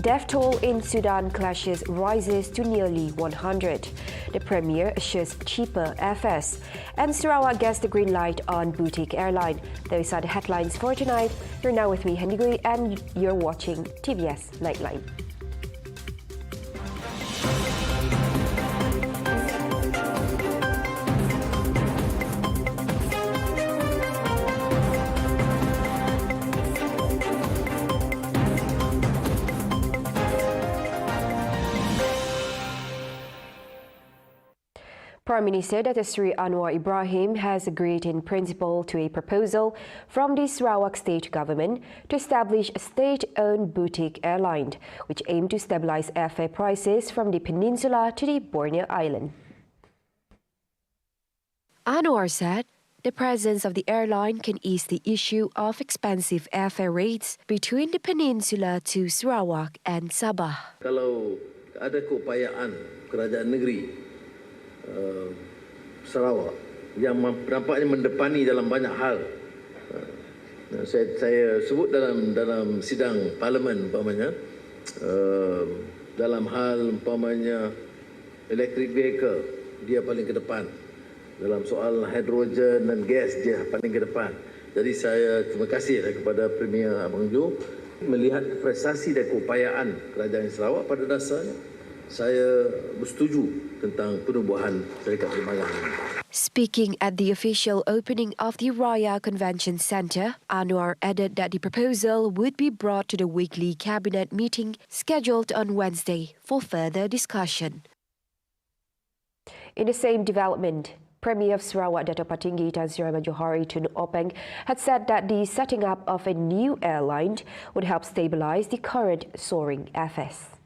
Death toll in Sudan clashes rises to nearly 100. The Premier assures cheaper airfares. And Sarawak gets the green light on boutique airline. Those are the headlines for tonight. You're now with me, Henry, and you're watching TVS Nightline. Prime Minister Dr. Sri Anwar Ibrahim has agreed in principle to a proposal from the Sarawak state government to establish a state-owned boutique airline, which aims to stabilize airfare prices from the peninsula to the Borneo Island. Anwar said the presence of the airline can ease the issue of expensive airfare rates between the peninsula to Sarawak and Sabah. Kalau ada keupayaan kerajaan negeri Sarawak yang nampaknya mendepani dalam banyak hal. Saya sebut dalam sidang parlimen umpamanya, dalam hal umpamanya electric vehicle dia paling ke depan, dalam soal hidrogen dan gas dia paling ke depan. Jadi saya terima kasih kepada Premier Abang Jo melihat prestasi dan keupayaan kerajaan Sarawak. Pada dasarnya saya bersetuju tentang penubuhan syarikat penerbangan ini. Speaking at the official opening of the Raya Convention Centre, Anwar added that the proposal would be brought to the weekly cabinet meeting scheduled on Wednesday for further discussion. In the same development, Premier of Sarawak Dato' Patinggi Tan Sri Rahman Johari Tun Openg had said that the setting up of a new airline would help stabilise the current soaring airfares.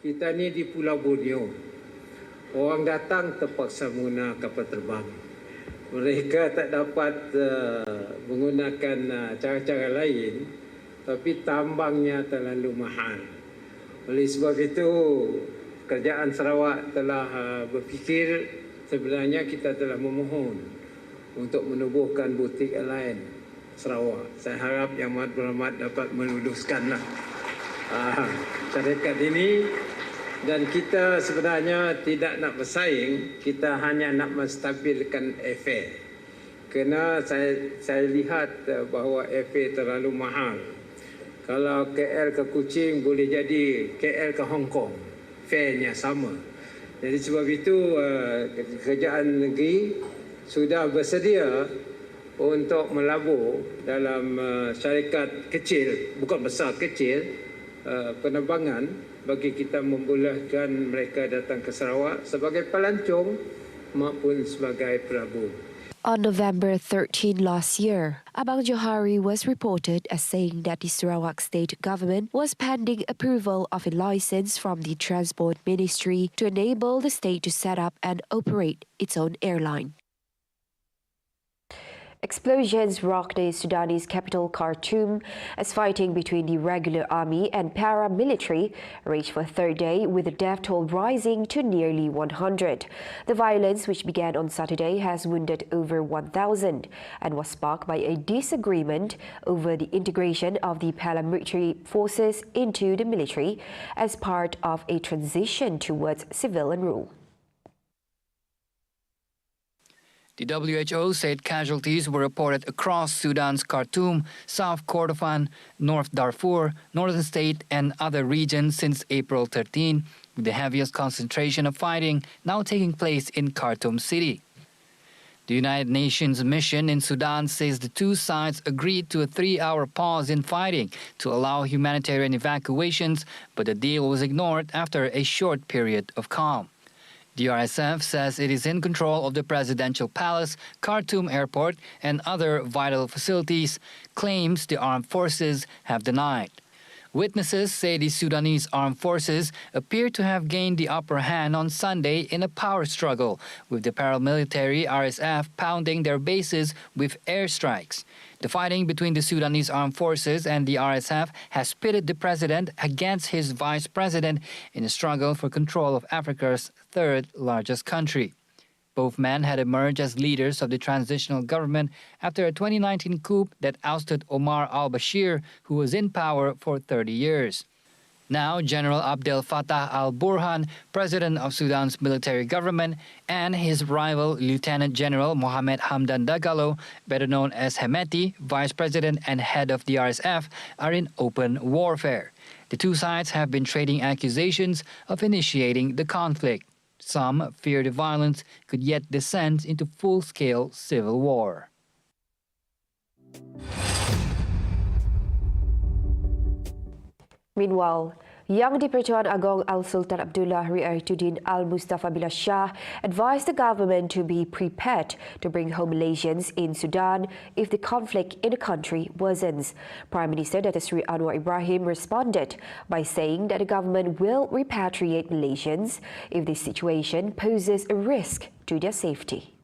Kita ni di Pulau Borneo, orang datang terpaksa menggunakan kapal terbang. Mereka tak dapat menggunakan cara-cara lain, tapi tambangnya terlalu mahal. Oleh sebab itu, kerajaan Sarawak telah berfikir sebenarnya kita telah memohon untuk menubuhkan butik airline Sarawak. Saya harap Yang Amat Berhormat dapat meluluskanlah syarikat ini. Dan kita sebenarnya tidak nak bersaing, kita hanya nak menstabilkan airfare. Kerana saya lihat bahawa airfare terlalu mahal. Kalau KL ke Kuching boleh jadi KL ke Hong Kong, fare-nya sama. Jadi sebab itu kerajaan negeri sudah bersedia untuk melabur dalam syarikat kecil, bukan besar, kecil, penerbangan bagi kita membolehkan mereka datang ke Sarawak sebagai pelancong maupun sebagai pelabur. On November 13 last year, Abang Johari was reported as saying that the Sarawak state government was pending approval of a license from the Transport Ministry to enable the state to set up and operate its own airline. Explosions rocked the Sudanese capital Khartoum as fighting between the regular army and paramilitary raged for a third day, with the death toll rising to nearly 100. The violence, which began on Saturday, has wounded over 1,000 and was sparked by a disagreement over the integration of the paramilitary forces into the military as part of a transition towards civilian rule. The WHO said casualties were reported across Sudan's Khartoum, South Kordofan, North Darfur, Northern State and other regions since April 13, with the heaviest concentration of fighting now taking place in Khartoum city. The United Nations mission in Sudan says the two sides agreed to a 3-hour pause in fighting to allow humanitarian evacuations, but the deal was ignored after a short period of calm. The RSF says it is in control of the presidential palace, Khartoum airport, and other vital facilities, claims the armed forces have denied. Witnesses say the Sudanese armed forces appear to have gained the upper hand on Sunday in a power struggle, with the paramilitary RSF pounding their bases with airstrikes. The fighting between the Sudanese armed forces and the RSF has pitted the president against his vice president in a struggle for control of Africa's third largest country. Both men had emerged as leaders of the transitional government after a 2019 coup that ousted Omar al-Bashir, who was in power for 30 years. Now, General Abdel Fattah al-Burhan, president of Sudan's military government, and his rival, Lieutenant General Mohamed Hamdan Dagalo, better known as Hemeti, vice president and head of the RSF, are in open warfare. The two sides have been trading accusations of initiating the conflict. Some fear the violence could yet descend into full-scale civil war. Meanwhile, Yang di-Pertuan Agong Al-Sultan Abdullah Ri'aytuddin Al-Mustafa Billah Shah advised the government to be prepared to bring home Malaysians in Sudan if the conflict in the country worsens. Prime Minister Datuk Seri Anwar Ibrahim responded by saying that the government will repatriate Malaysians if the situation poses a risk to their safety.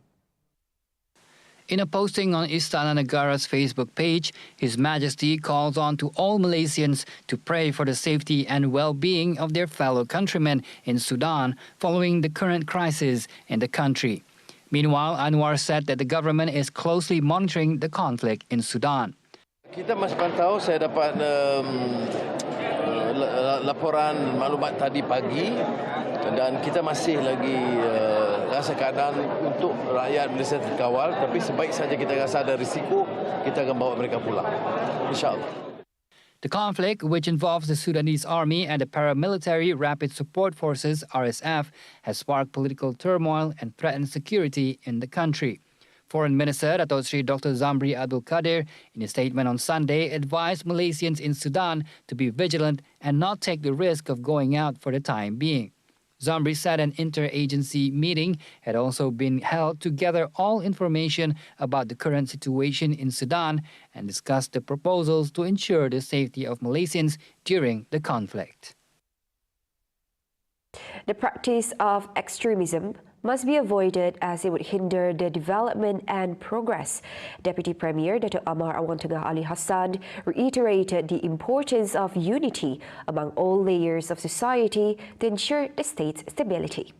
In a posting on Istana Negara's Facebook page, His Majesty calls on to all Malaysians to pray for the safety and well-being of their fellow countrymen in Sudan following the current crisis in the country. Meanwhile, Anwar said that the government is closely monitoring the conflict in Sudan. Kita masih pantau, saya dapat laporan maklumat tadi pagi dan kita masih lagi rasa keadaan untuk rakyat Malaysia terkawal, tapi sebaik saja kita rasa ada risiko, kita akan bawa mereka pulang, insyaAllah. The conflict, which involves the Sudanese army and the paramilitary Rapid Support Forces, RSF, has sparked political turmoil and threatened security in the country. Foreign Minister Datuk Seri Dr. Zamri Abdul Kadir, in a statement on Sunday, advised Malaysians in Sudan to be vigilant and not take the risk of going out for the time being. Zamri said an interagency meeting had also been held to gather all information about the current situation in Sudan and discuss the proposals to ensure the safety of Malaysians during the conflict. The practice of extremism must be avoided as it would hinder the development and progress. Deputy Premier Dato' Amar Awang Tengah Ali Hassan reiterated the importance of unity among all layers of society to ensure the state's stability.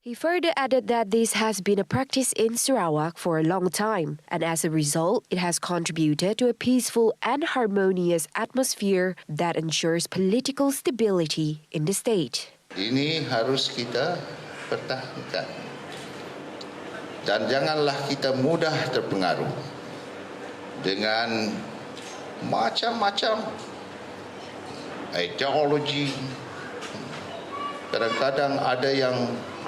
He further added that this has been a practice in Sarawak for a long time, and as a result, it has contributed to a peaceful and harmonious atmosphere that ensures political stability in the state. Ini harus kita pertahankan. Dan janganlah kita mudah terpengaruh dengan macam-macam ideologi. Kadang-kadang ada yang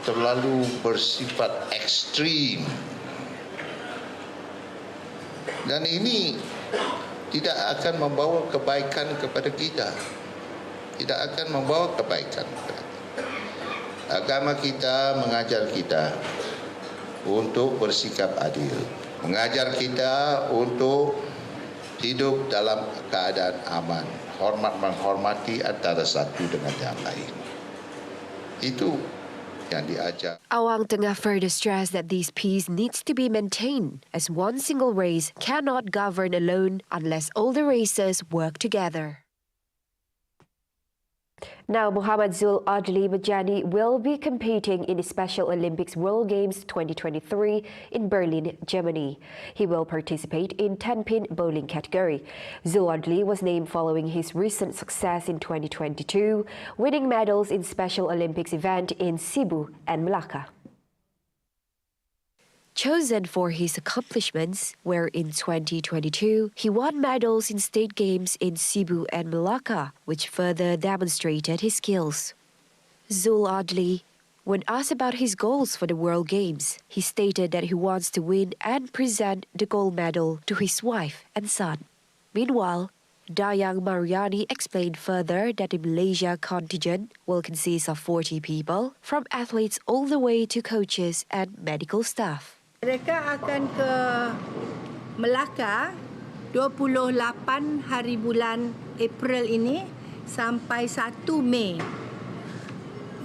terlalu bersifat ekstrim. Dan ini tidak akan membawa kebaikan kepada kita. Tidak akan membawa kebaikan kepada kita. Agama kita mengajar kita untuk bersikap adil. Mengajar kita untuk hidup dalam keadaan aman. Menghormati antara satu dengan yang lain. Itu yang diajar. Awang Tengah further stressed that this peace needs to be maintained as one single race cannot govern alone unless all the races work together. Now, Muhammad Zul Adli Majani will be competing in the Special Olympics World Games 2023 in Berlin, Germany. He will participate in 10-pin bowling category. Zul Adli was named following his recent success in 2022, winning medals in Special Olympics event in Cebu and Malacca. Chosen for his accomplishments, where in 2022 he won medals in state games in Cebu and Malacca, which further demonstrated his skills. Zul Adli, when asked about his goals for the World Games, he stated that he wants to win and present the gold medal to his wife and son. Meanwhile, Dayang Mariani explained further that the Malaysia contingent will consist of 40 people, from athletes all the way to coaches and medical staff. Mereka akan ke Melaka 28 hari bulan April ini sampai 1 Mei.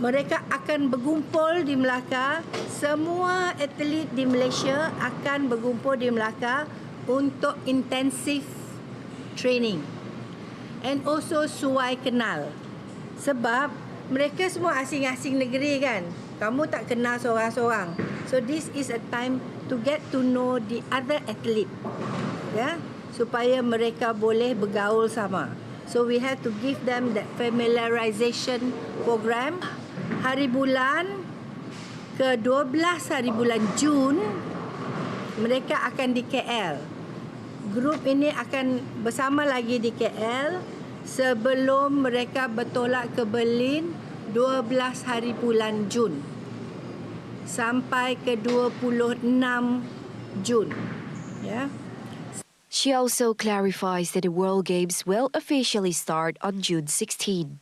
Mereka akan berkumpul di Melaka. Semua atlet di Malaysia akan berkumpul di Melaka untuk intensive training. And also suai kenal. Sebab mereka semua asing-asing negeri kan. Kamu tak kenal seorang-seorang. So this is a time to get to know the other athlete. Ya, supaya mereka boleh bergaul sama. So we have to give them that familiarization program. Hari bulan ke-12 hari bulan Jun, mereka akan di KL. Grup ini akan bersama lagi di KL sebelum mereka bertolak ke Berlin 12 hari bulan Jun sampai ke 26 Jun. Ya. She also clarifies that the World Games will officially start on June 16.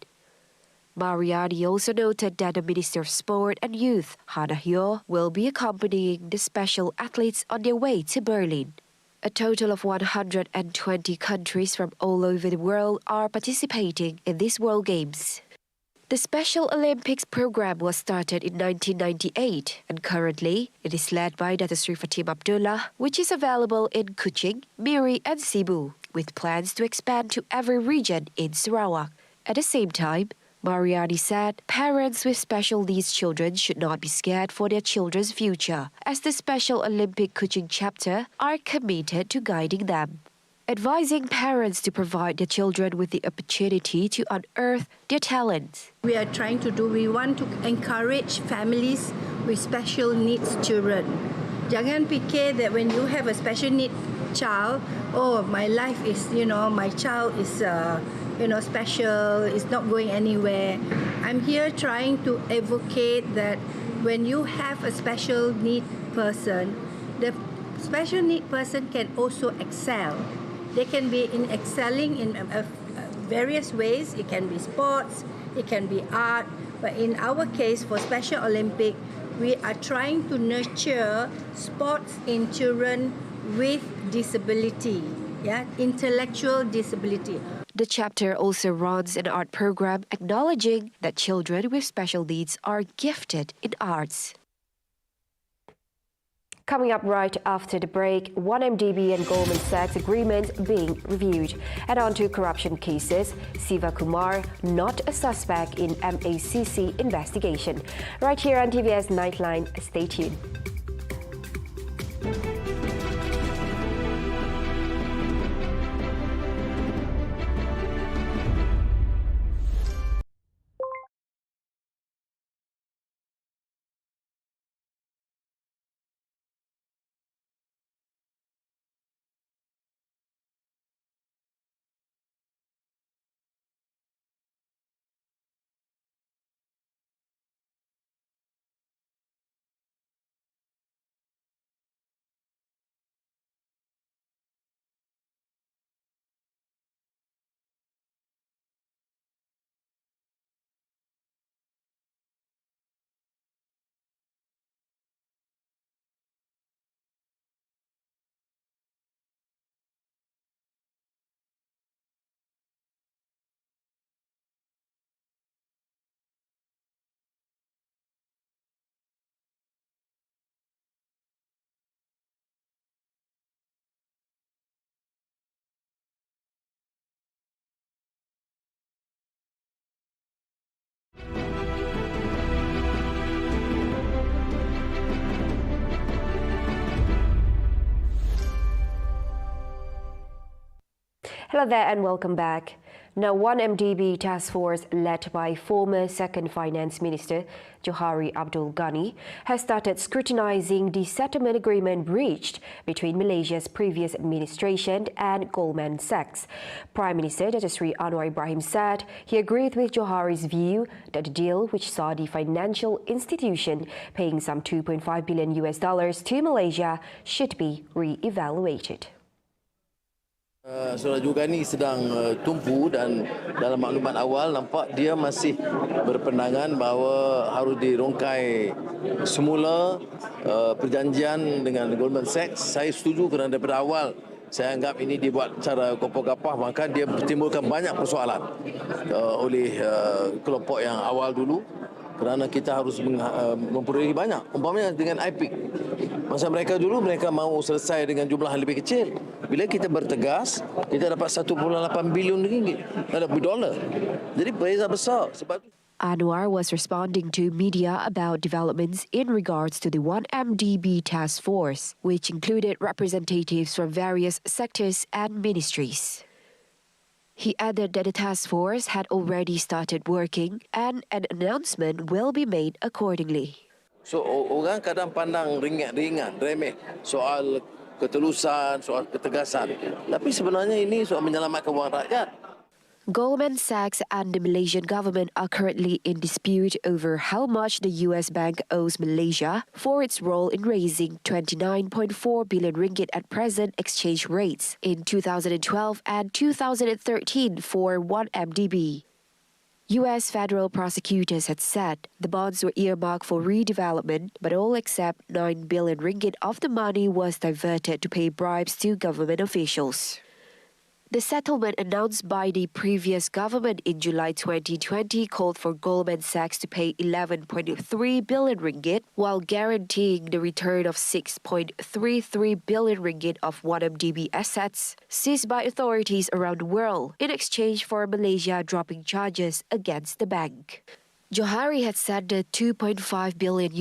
Mariani also noted that the Minister of Sport and Youth, Hannah Hyo, will be accompanying the special athletes on their way to Berlin. A total of 120 countries from all over the world are participating in these World Games. The Special Olympics program was started in 1998 and currently it is led by Dr. Sri Fatim Abdullah, which is available in Kuching, Miri and Cebu, with plans to expand to every region in Sarawak. At the same time, Mariani said parents with special needs children should not be scared for their children's future, as the Special Olympic Kuching chapter are committed to guiding them, advising parents to provide their children with the opportunity to unearth their talents. We are trying to do, we want to encourage families with special needs children. Jangan fikir that when you have a special need child, oh, my life is, my child is special, it's not going anywhere. I'm here trying to advocate that when you have a special need person, the special need person can also excel. They can be excelling in various ways. It can be sports, it can be art, but in our case for Special Olympic, we are trying to nurture sports in children with disability, intellectual disability. The chapter also runs an art program acknowledging that children with special needs are gifted in arts. Coming up right after the break, 1MDB and Goldman Sachs agreement being reviewed. And on to corruption cases, Siva Kumar not a suspect in MACC investigation. Right here on TVS Nightline, stay tuned. Hello there and welcome back. Now, 1MDB task force led by former Second Finance Minister Johari Abdul Ghani has started scrutinizing the settlement agreement reached between Malaysia's previous administration and Goldman Sachs. Prime Minister Dr. Sri Anwar Ibrahim said he agreed with Johari's view that the deal, which saw the financial institution paying some $2.5 billion to Malaysia, should be re-evaluated. Saudara Jugani sedang tumpu dan dalam maklumat awal nampak dia masih berpandangan bahawa harus dirongkai semula perjanjian dengan Goldman Sachs. Saya setuju kerana daripada awal saya anggap ini dibuat secara kopoh-kapah, maka dia bertimbulkan banyak persoalan oleh kelompok yang awal dulu. Kerana kita harus memperoleh banyak. Umpamanya dengan IPIC. Masa mereka dulu, mereka mahu selesai dengan jumlah yang lebih kecil. Bila kita bertegas, kita dapat 1.8 bilion ringgit. $1 billion. Jadi beza besar. Sebab Anwar was responding to media about developments in regards to the 1MDB task force, which included representatives from various sectors and ministries. He added that the task force had already started working and an announcement will be made accordingly. So orang kadang pandang ringan, remeh soal ketulusan, soal ketegasan. Tapi sebenarnya ini soal menyelamatkan wang rakyat. Goldman Sachs and the Malaysian government are currently in dispute over how much the US bank owes Malaysia for its role in raising 29.4 billion ringgit at present exchange rates in 2012 and 2013 for 1MDB. US federal prosecutors had said the bonds were earmarked for redevelopment, but all except 9 billion ringgit of the money was diverted to pay bribes to government officials. The settlement announced by the previous government in July 2020 called for Goldman Sachs to pay 11.3 billion ringgit while guaranteeing the return of 6.33 billion ringgit of 1MDB assets seized by authorities around the world in exchange for Malaysia dropping charges against the bank. Johari had said the $2.5 billion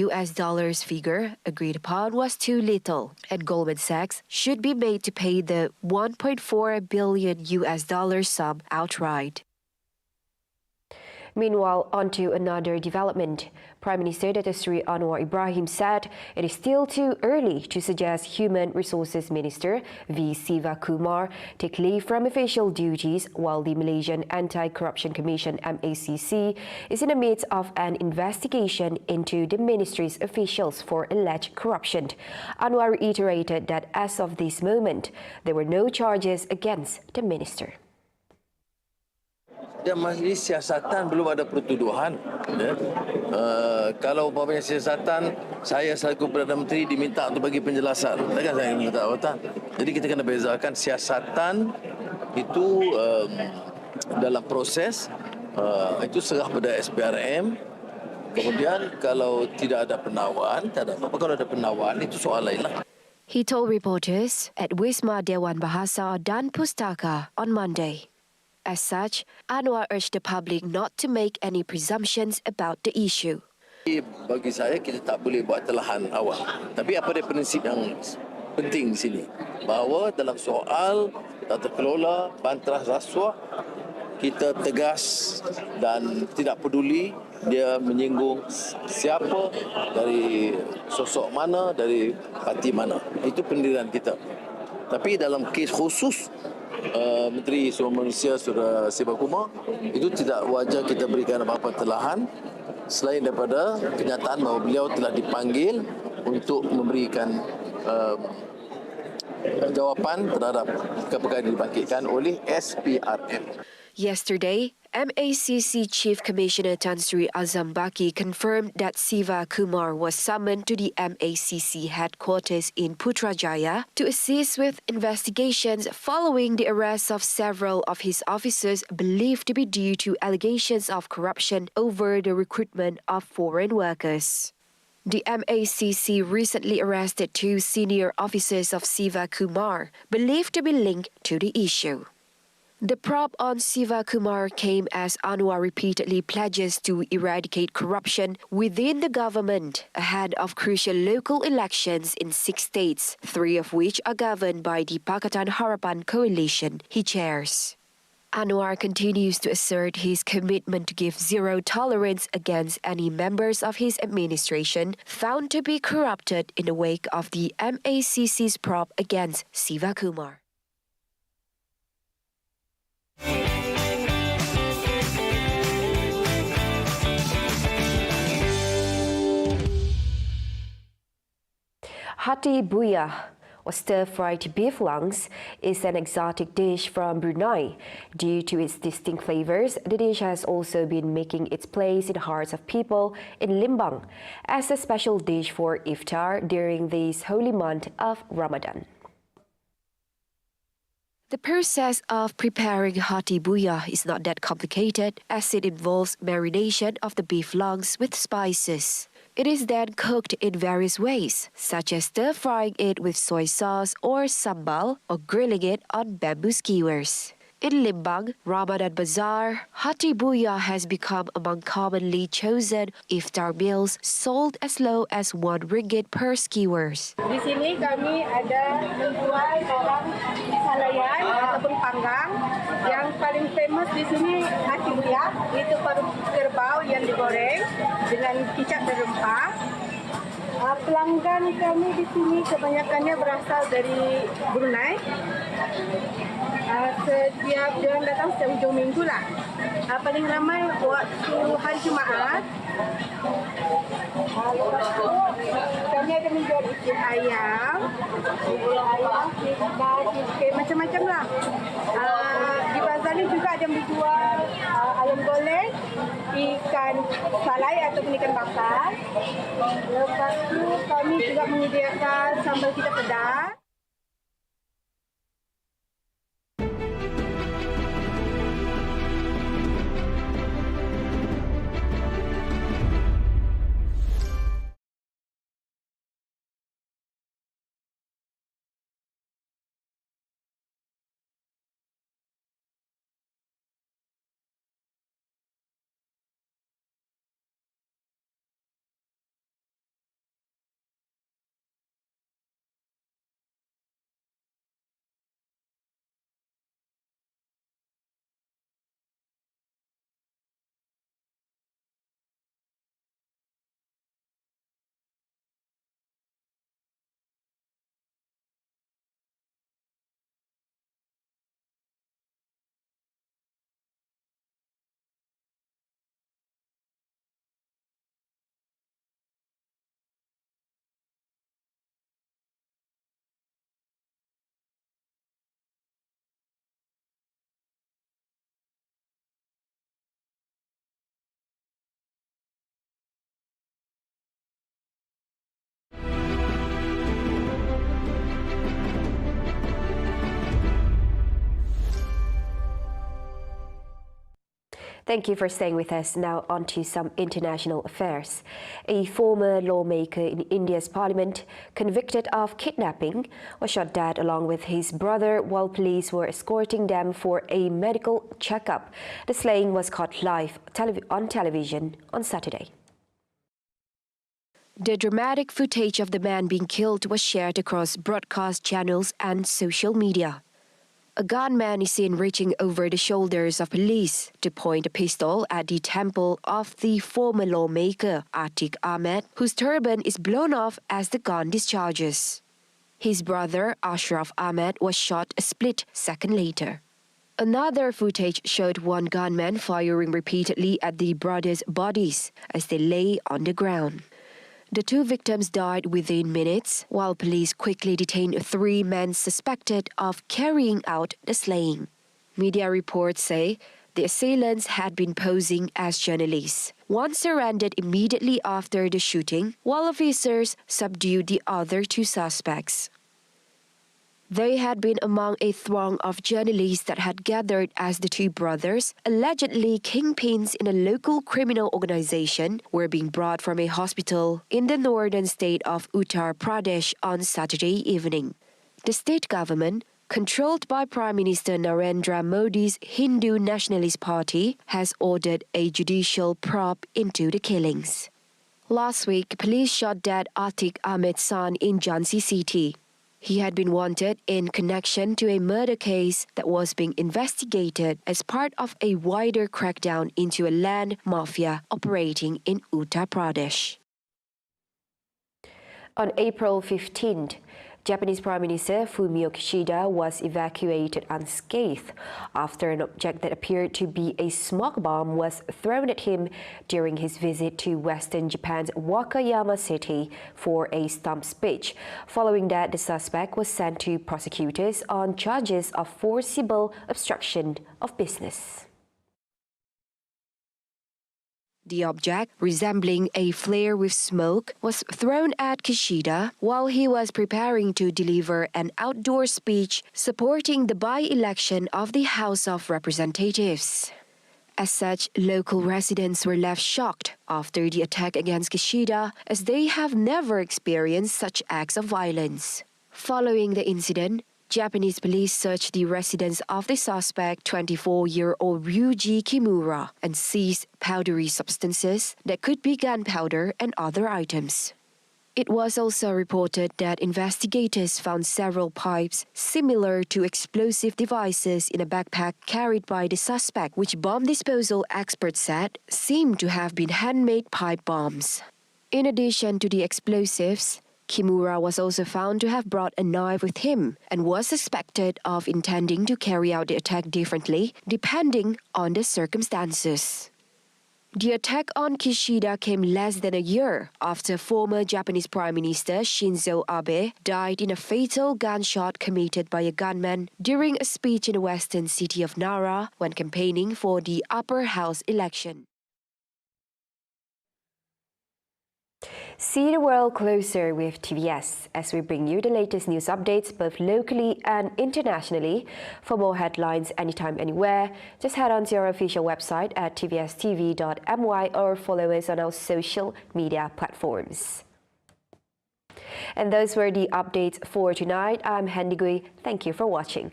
figure agreed upon was too little, and Goldman Sachs should be made to pay the $1.4 billion sum outright. Meanwhile, on to another development. Prime Minister Dato Sri Anwar Ibrahim said it is still too early to suggest Human Resources Minister V. Siva Kumar take leave from official duties while the Malaysian Anti-Corruption Commission MACC is in the midst of an investigation into the ministry's officials for alleged corruption. Anwar reiterated that as of this moment, there were no charges against the minister. Dan majlis siasatan belum ada pertuduhan. Ya. Kalau umpamanya siasatan, saya selaku Perdana Menteri diminta untuk bagi penjelasan. Takkan saya minta jawatan. Jadi kita kena bezakan siasatan itu dalam proses, itu serah pada SPRM. Kemudian kalau tidak ada penawaan, tak ada apa-apa. Kalau ada penawaan, itu soal lain lah. He told reporters at Wisma Dewan Bahasa dan Pustaka on Monday. As such, Anwar urged the public not to make any presumptions about the issue. Bagi saya, kita tak boleh buat telahan awal. Tapi apa dia prinsip yang penting di sini? Bahawa dalam soal tata kelola, bantras rasuah, kita tegas dan tidak peduli dia menyinggung siapa, dari sosok mana, dari parti mana. Itu pendirian kita. Tapi dalam kes khusus, Menteri Sumber Manusia Saudara Siva Kumar, itu tidak wajar kita berikan apa-apa telahan selain daripada kenyataan bahawa beliau telah dipanggil untuk memberikan jawapan terhadap perkara yang dibangkitkan oleh SPRM. Yesterday, MACC Chief Commissioner Tan Sri Azam Baki confirmed that Siva Kumar was summoned to the MACC headquarters in Putrajaya to assist with investigations following the arrest of several of his officers believed to be due to allegations of corruption over the recruitment of foreign workers. The MACC recently arrested 2 senior officers of Siva Kumar, believed to be linked to the issue. The probe on Siva Kumar came as Anwar repeatedly pledges to eradicate corruption within the government ahead of crucial local elections in 6 states, 3 of which are governed by the Pakatan Harapan coalition he chairs. Anwar continues to assert his commitment to give zero tolerance against any members of his administration found to be corrupted in the wake of the MACC's probe against Siva Kumar. Hati Buya, or stir-fried beef lungs, is an exotic dish from Brunei. Due to its distinct flavors, the dish has also been making its place in the hearts of people in Limbang as a special dish for iftar during this holy month of Ramadan. The process of preparing hati buya is not that complicated, as it involves marination of the beef lungs with spices. It is then cooked in various ways, such as stir-frying it with soy sauce or sambal, or grilling it on bamboo skewers. In Limbang, Ramadan Bazaar, Hati Buya has become among commonly chosen iftar meals sold as low as RM1 per skewers. Di sini kami ada menjual barang salayan ataupun panggang. Yang paling famous di sini hati buya, itu paru kerbau yang digoreng dengan kicap dan rempah. Pelanggan kami di sini kebanyakannya berasal dari Brunei. Setiap orang datang setiap hujung minggu lah. Paling ramai waktu hari Jumaat. Lepas tu kami ada menjual ikan ayam, macam-macam lah. Di bazar ni juga ada menjual ayam goreng, ikan salai ataupun ikan bakar. Lepas tu kami juga menyediakan sambal kita pedas. Thank you for staying with us. Now on to some international affairs. A former lawmaker in India's parliament, convicted of kidnapping, was shot dead along with his brother while police were escorting them for a medical checkup. The slaying was caught live on television on Saturday. The dramatic footage of the man being killed was shared across broadcast channels and social media. A gunman is seen reaching over the shoulders of police to point a pistol at the temple of the former lawmaker, Atiq Ahmed, whose turban is blown off as the gun discharges. His brother, Ashraf Ahmed, was shot a split second later. Another footage showed one gunman firing repeatedly at the brothers' bodies as they lay on the ground. The two victims died within minutes, while police quickly detained 3 men suspected of carrying out the slaying. Media reports say the assailants had been posing as journalists. One surrendered immediately after the shooting, while officers subdued the other 2 suspects. They had been among a throng of journalists that had gathered as the 2 brothers, allegedly kingpins in a local criminal organization, were being brought from a hospital in the northern state of Uttar Pradesh on Saturday evening. The state government, controlled by Prime Minister Narendra Modi's Hindu Nationalist Party, has ordered a judicial probe into the killings. Last week, police shot dead Atiq Ahmed's son in Jhansi city. He had been wanted in connection to a murder case that was being investigated as part of a wider crackdown into a land mafia operating in Uttar Pradesh. On April 15th, Japanese Prime Minister Fumio Kishida was evacuated unscathed after an object that appeared to be a smoke bomb was thrown at him during his visit to western Japan's Wakayama city for a stump speech. Following that, the suspect was sent to prosecutors on charges of forcible obstruction of business. The object, resembling a flare with smoke, was thrown at Kishida while he was preparing to deliver an outdoor speech supporting the by-election of the House of Representatives. As such, local residents were left shocked after the attack against Kishida, as they have never experienced such acts of violence. Following the incident, Japanese police searched the residence of the suspect, 24-year-old Ryuji Kimura, and seized powdery substances that could be gunpowder and other items. It was also reported that investigators found several pipes similar to explosive devices in a backpack carried by the suspect, which bomb disposal experts said seemed to have been handmade pipe bombs. In addition to the explosives, Kimura was also found to have brought a knife with him and was suspected of intending to carry out the attack differently depending on the circumstances. The attack on Kishida came less than a year after former Japanese Prime Minister Shinzo Abe died in a fatal gunshot committed by a gunman during a speech in the western city of Nara when campaigning for the upper house election. See the world closer with TVS as we bring you the latest news updates both locally and internationally. For more headlines anytime, anywhere, just head on to our official website at tvstv.my or follow us on our social media platforms. And those were the updates for tonight. I'm Handy Gui. Thank you for watching.